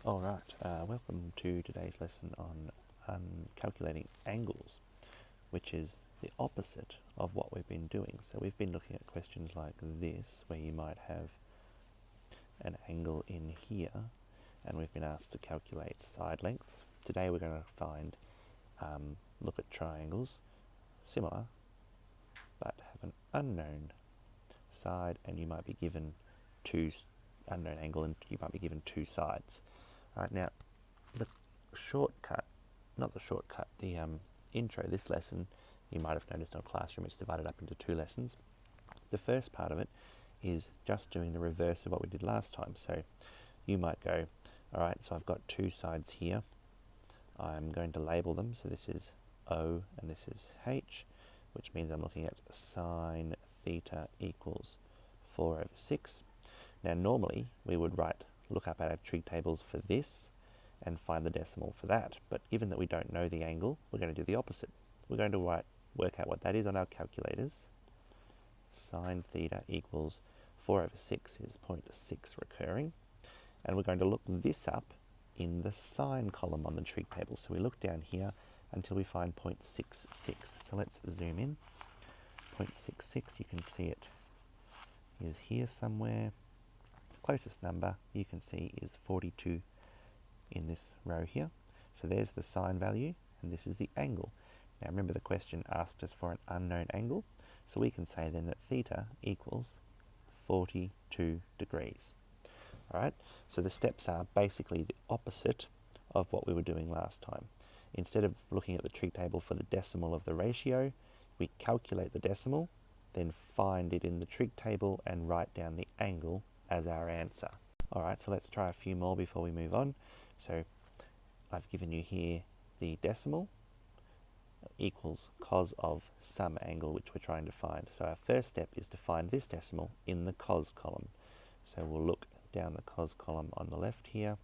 Alright, welcome to today's lesson on calculating angles, which is the opposite of what we've been doing. So we've been looking at questions like this, where you might have an angle in here, and we've been asked to calculate side lengths. Today we're going to look at triangles, similar, but have an unknown side, and you might be given unknown angle, and you might be given two sides. Right, now, the intro, this lesson, you might have noticed on Classroom, it's divided up into two lessons. The first part of it is just doing the reverse of what we did last time. So you might go, all right, so I've got two sides here. I'm going to label them. So this is O and this is H, which means I'm looking at sine theta equals 4/6. Now, normally we would look up at our trig tables for this and find the decimal for that. But given that we don't know the angle, we're going to do the opposite. We're going to work out what that is on our calculators. Sine theta equals 4/6 is 0.6 recurring. And we're going to look this up in the sine column on the trig table. So we look down here until we find 0.66. So let's zoom in. 0.66, you can see it is here somewhere. Closest number you can see is 42 in this row here. So there's the sine value, and this is the angle. Now remember, the question asked us for an unknown angle, so we can say then that theta equals 42 degrees. All right, so the steps are basically the opposite of what we were doing last time. Instead of looking at the trig table for the decimal of the ratio, we calculate the decimal, then find it in the trig table and write down the angle as our answer. All right, so let's try a few more before we move on. So I've given you here the decimal equals cos of some angle, which we're trying to find. So our first step is to find this decimal in the cos column. So we'll look down the cos column on the left here.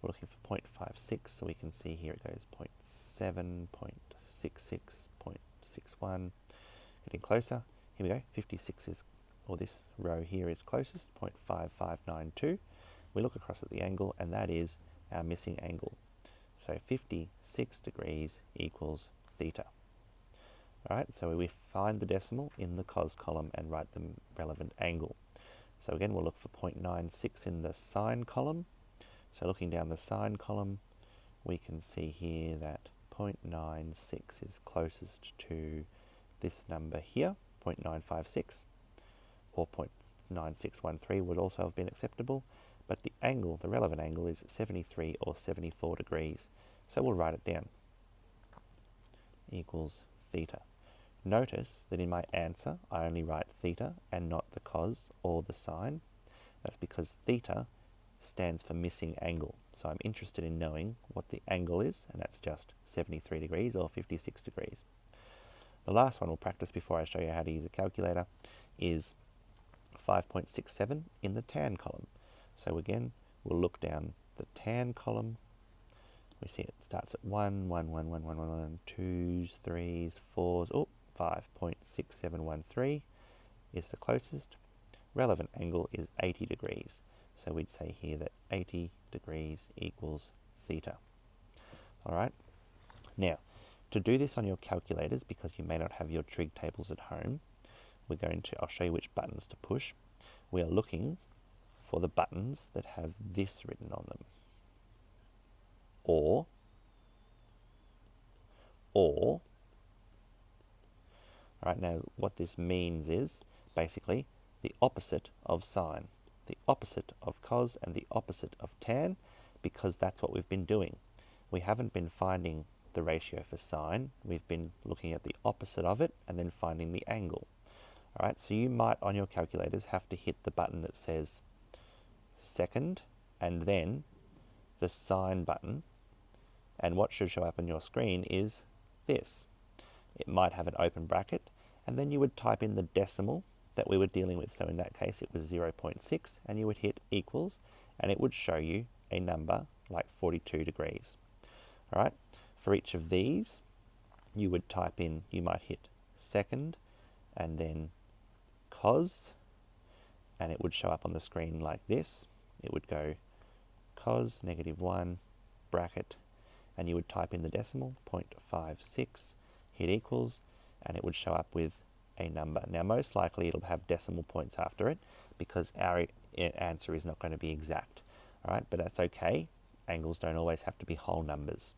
We're looking for 0.56, so we can see here it goes 0.7, 0.66, 0.61. Getting closer. Here we go, 56 is, or this row here is closest, 0.5592. We look across at the angle, and that is our missing angle. So 56 degrees equals theta. All right, so we find the decimal in the cos column and write the relevant angle. So again, we'll look for 0.96 in the sine column. So looking down the sine column, we can see here that 0.96 is closest to this number here, 0.956, or 0.9613 would also have been acceptable, but the angle, the relevant angle, is 73 or 74 degrees. So we'll write it down. Equals theta. Notice that in my answer, I only write theta and not the cos or the sine. That's because theta stands for missing angle. So I'm interested in knowing what the angle is, and that's just 73 degrees or 56 degrees. The last one we'll practice before I show you how to use a calculator is 5.67 in the tan column. So again, we'll look down the tan column. We see it starts at 1, 1, 1, 1, 1, 1, 1, 2s, 3s, 4s, 5.6713 is the closest. Relevant angle is 80 degrees. So we'd say here that 80 degrees equals theta. All right. Now, to do this on your calculators, because you may not have your trig tables at home, I'll show you which buttons to push. We are looking for the buttons that have this written on them. Or, all right, now what this means is basically the opposite of sine, the opposite of cos, and the opposite of tan, because that's what we've been doing. We haven't been finding the ratio for sine, we've been looking at the opposite of it and then finding the angle. All right, so you might on your calculators have to hit the button that says second and then the sine button, and what should show up on your screen is this. It might have an open bracket, and then you would type in the decimal that we were dealing with. So in that case it was 0.6, and you would hit equals, and it would show you a number like 42 degrees. All right, for each of these you would type in, you might hit second and then cos, and it would show up on the screen like this. It would go cos -1 bracket, and you would type in the decimal 0.56, hit equals, and it would show up with a number. Now most likely it'll have decimal points after it because our answer is not going to be exact. All right, but that's okay. Angles don't always have to be whole numbers.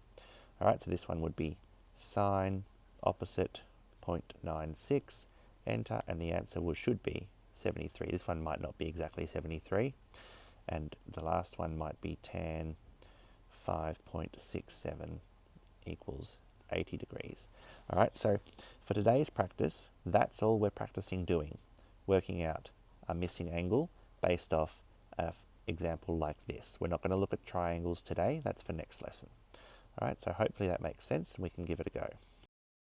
All right, so this one would be sine opposite 0.96, enter, and the answer should be 73. This one might not be exactly 73, and the last one might be tan 5.67 equals 80 degrees. All right, so for today's practice, that's all we're practicing doing, working out a missing angle based off an example like this. We're not going to look at triangles today, that's for next lesson. All right, so hopefully that makes sense and we can give it a go.